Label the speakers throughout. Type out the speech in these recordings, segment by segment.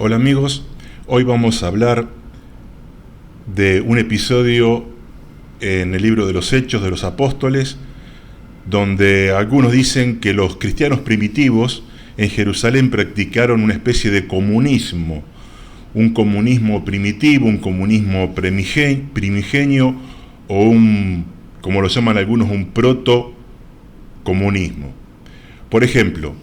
Speaker 1: Hola amigos, hoy vamos a hablar de un episodio en el libro de los Hechos de los Apóstoles, donde algunos dicen que los cristianos primitivos en Jerusalén practicaron una especie de comunismo, un comunismo primitivo, un comunismo primigenio o un, como lo llaman algunos, un proto-comunismo. Por ejemplo,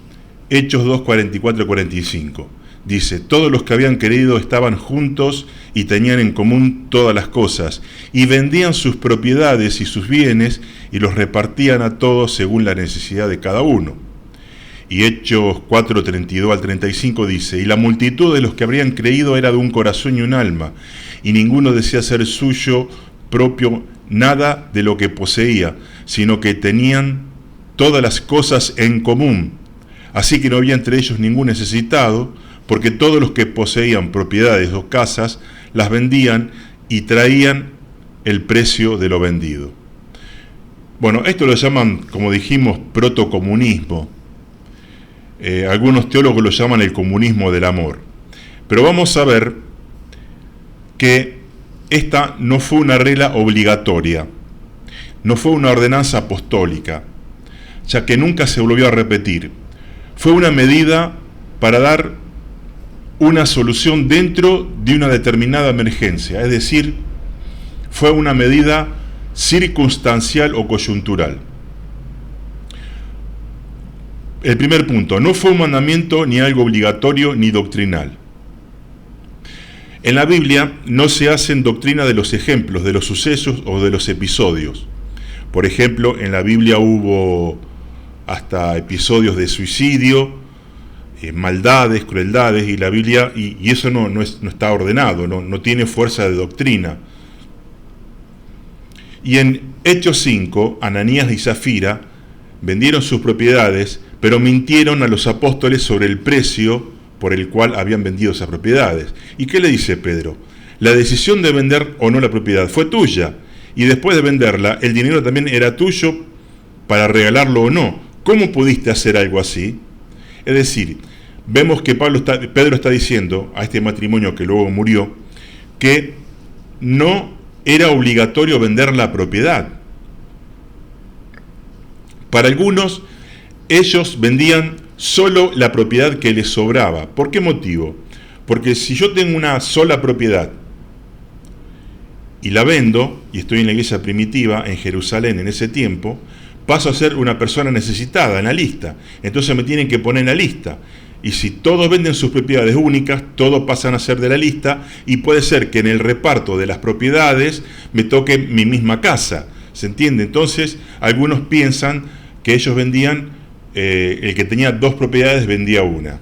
Speaker 1: Hechos 2, 44-45. Dice, todos los que habían creído estaban juntos y tenían en común todas las cosas, y vendían sus propiedades y sus bienes y los repartían a todos según la necesidad de cada uno. Y Hechos 4, 32-35 dice, y la multitud de los que habrían creído era de un corazón y un alma, y ninguno decía ser suyo propio nada de lo que poseía, sino que tenían todas las cosas en común. Así que no había entre ellos ningún necesitado, porque todos los que poseían propiedades o casas las vendían y traían el precio de lo vendido. Bueno, esto lo llaman, como dijimos, protocomunismo. Algunos teólogos lo llaman el comunismo del amor. Pero vamos a ver que esta no fue una regla obligatoria, no fue una ordenanza apostólica, ya que nunca se volvió a repetir. Fue una medida para dar una solución dentro de una determinada emergencia, es decir, fue una medida circunstancial o coyuntural. El primer punto, no fue un mandamiento ni algo obligatorio ni doctrinal. En la Biblia no se hacen doctrina de los ejemplos, de los sucesos o de los episodios. Por ejemplo, en la Biblia hubo hasta episodios de suicidio, maldades, crueldades, y la Biblia, y eso no está ordenado, no tiene fuerza de doctrina. Y en Hechos 5, Ananías y Zafira vendieron sus propiedades, pero mintieron a los apóstoles sobre el precio por el cual habían vendido esas propiedades. ¿Y qué le dice Pedro? La decisión de vender o no la propiedad fue tuya, y después de venderla, el dinero también era tuyo para regalarlo o no. ¿Cómo pudiste hacer algo así? Es decir, vemos que Pedro está diciendo a este matrimonio que luego murió que no era obligatorio vender la propiedad. Para algunos, ellos vendían solo la propiedad que les sobraba. ¿Por qué motivo? Porque si yo tengo una sola propiedad y la vendo, y estoy en la iglesia primitiva en Jerusalén en ese tiempo, paso a ser una persona necesitada en la lista. Entonces me tienen que poner en la lista. Y si todos venden sus propiedades únicas, todos pasan a ser de la lista, y puede ser que en el reparto de las propiedades me toque mi misma casa. ¿Se entiende? Entonces, algunos piensan que ellos vendían, el que tenía dos propiedades vendía una.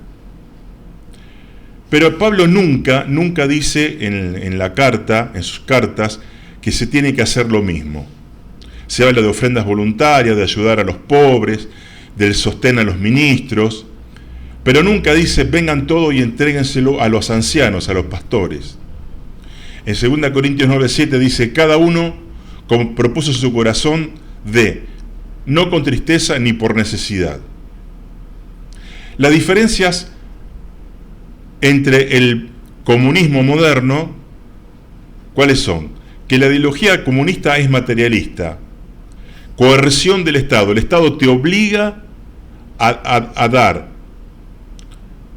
Speaker 1: Pero Pablo nunca dice en la carta, en sus cartas, que se tiene que hacer lo mismo. Se habla de ofrendas voluntarias, de ayudar a los pobres, del sostén a los ministros, pero nunca dice vengan todos y entréguenselo a los ancianos, a los pastores. En 2 Corintios 9:7 dice, cada uno como propuso en su corazón no con tristeza ni por necesidad. Las diferencias entre el comunismo moderno, ¿cuáles son? Que la ideología comunista es materialista, coerción del Estado. El Estado te obliga a dar.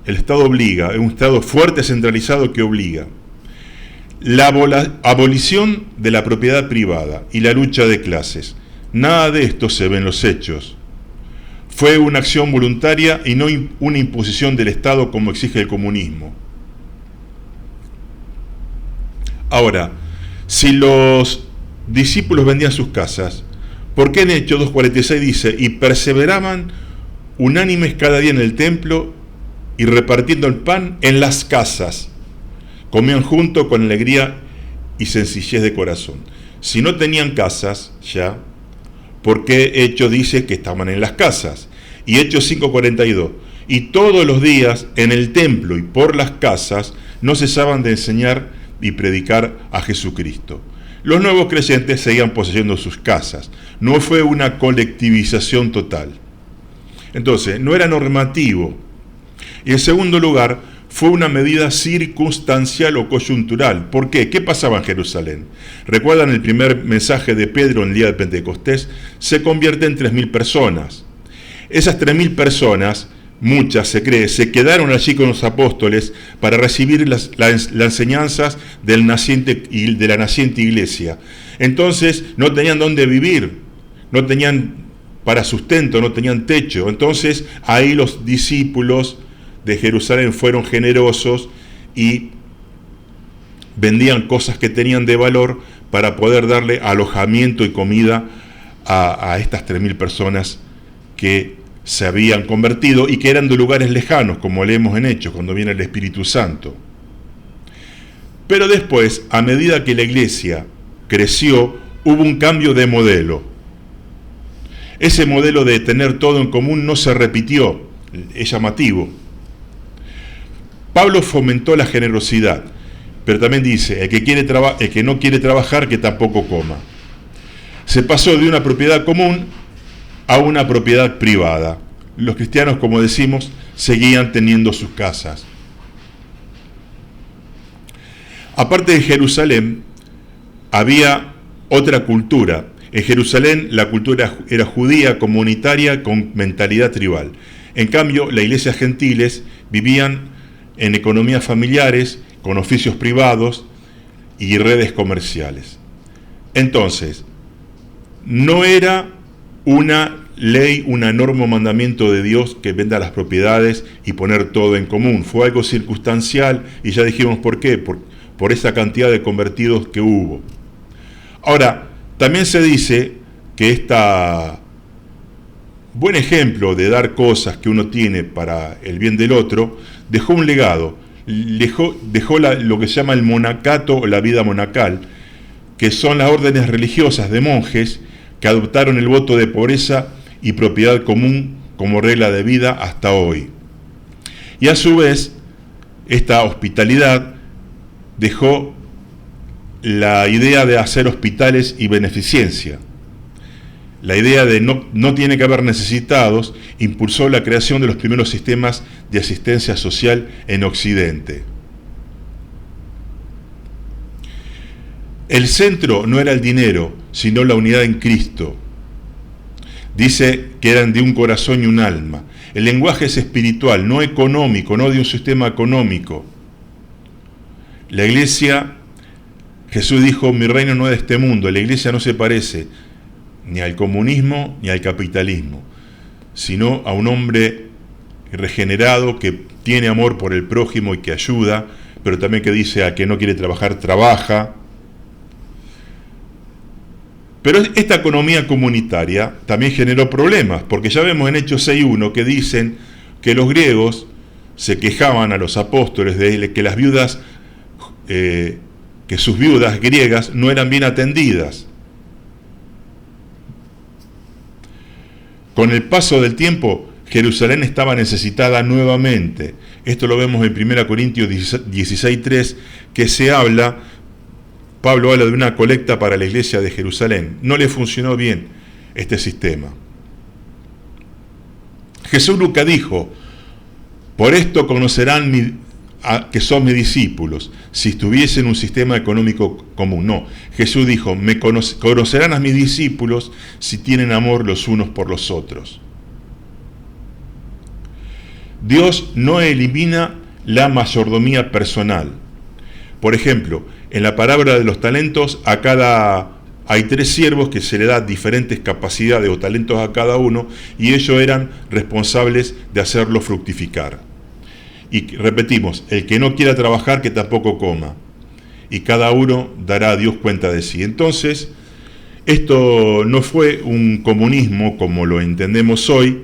Speaker 1: El Estado obliga, es un Estado fuerte, centralizado que obliga. La abolición de la propiedad privada y la lucha de clases. Nada de esto se ve en los hechos. Fue una acción voluntaria y no una imposición del Estado como exige el comunismo. Ahora, si los discípulos vendían sus casas, ¿por qué en Hechos 2:46 dice, y perseveraban unánimes cada día en el templo y repartiendo el pan en las casas? Comían juntos con alegría y sencillez de corazón. Si no tenían casas ya, ¿por qué Hechos dice que estaban en las casas? Y Hechos 5:42, y todos los días en el templo y por las casas no cesaban de enseñar y predicar a Jesucristo. Los nuevos creyentes seguían poseyendo sus casas. No fue una colectivización total. Entonces, no era normativo. Y en segundo lugar, fue una medida circunstancial o coyuntural. ¿Por qué? ¿Qué pasaba en Jerusalén? ¿Recuerdan el primer mensaje de Pedro en el día de Pentecostés? Se convierte en 3.000 personas. Esas 3.000 personas, muchas se cree, se quedaron allí con los apóstoles para recibir las enseñanzas de la naciente iglesia. Entonces no tenían dónde vivir, no tenían para sustento, no tenían techo. Entonces ahí los discípulos de Jerusalén fueron generosos y vendían cosas que tenían de valor para poder darle alojamiento y comida a estas 3.000 personas que se habían convertido y que eran de lugares lejanos, como leemos en Hechos, cuando viene el Espíritu Santo. Pero después, a medida que la iglesia creció, hubo un cambio de modelo. Ese modelo de tener todo en común no se repitió, es llamativo. Pablo fomentó la generosidad, pero también dice, el que no quiere trabajar, que tampoco coma. Se pasó de una propiedad común a una propiedad privada. Los cristianos, como decimos, seguían teniendo sus casas. Aparte de Jerusalén, había otra cultura. En Jerusalén la cultura era judía, comunitaria, con mentalidad tribal. En cambio, las iglesias gentiles vivían en economías familiares, con oficios privados y redes comerciales. Entonces, no era una ley, una norma o mandamiento de Dios que venda las propiedades y poner todo en común. Fue algo circunstancial y ya dijimos por qué, por esa cantidad de convertidos que hubo. Ahora, también se dice que este buen ejemplo de dar cosas que uno tiene para el bien del otro, dejó un legado, dejó lo que se llama el monacato o la vida monacal, que son las órdenes religiosas de monjes que adoptaron el voto de pobreza y propiedad común como regla de vida hasta hoy. Y a su vez, esta hospitalidad dejó la idea de hacer hospitales y beneficencia. La idea de no tiene que haber necesitados impulsó la creación de los primeros sistemas de asistencia social en Occidente. El centro no era el dinero, sino la unidad en Cristo. Dice que eran de un corazón y un alma. El lenguaje es espiritual, no económico, no de un sistema económico. La iglesia, Jesús dijo, mi reino no es de este mundo. La iglesia no se parece ni al comunismo ni al capitalismo, sino a un hombre regenerado que tiene amor por el prójimo y que ayuda, pero también que dice a que no quiere trabajar, trabaja. Pero esta economía comunitaria también generó problemas, porque ya vemos en Hechos 6.1 que dicen que los griegos se quejaban a los apóstoles de que las viudas, que sus viudas griegas no eran bien atendidas. Con el paso del tiempo, Jerusalén estaba necesitada nuevamente. Esto lo vemos en 1 Corintios 16.3, que Pablo habla de una colecta para la iglesia de Jerusalén. No le funcionó bien este sistema. Jesús nunca dijo, por esto conocerán que son mis discípulos, si estuviesen un sistema económico común. No, Jesús dijo, conocerán a mis discípulos si tienen amor los unos por los otros. Dios no elimina la mayordomía personal. Por ejemplo, en la parábola de los talentos, hay 3 siervos que se le da diferentes capacidades o talentos a cada uno, y ellos eran responsables de hacerlo fructificar. Y repetimos, el que no quiera trabajar, que tampoco coma. Y cada uno dará a Dios cuenta de sí. Entonces, esto no fue un comunismo como lo entendemos hoy,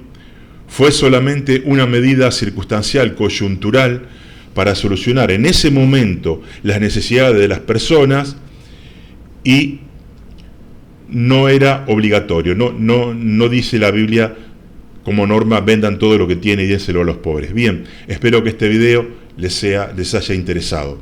Speaker 1: fue solamente una medida circunstancial, coyuntural, para solucionar en ese momento las necesidades de las personas, y no era obligatorio. No dice la Biblia como norma, vendan todo lo que tienen y dénselo a los pobres. Bien, espero que este video les haya interesado.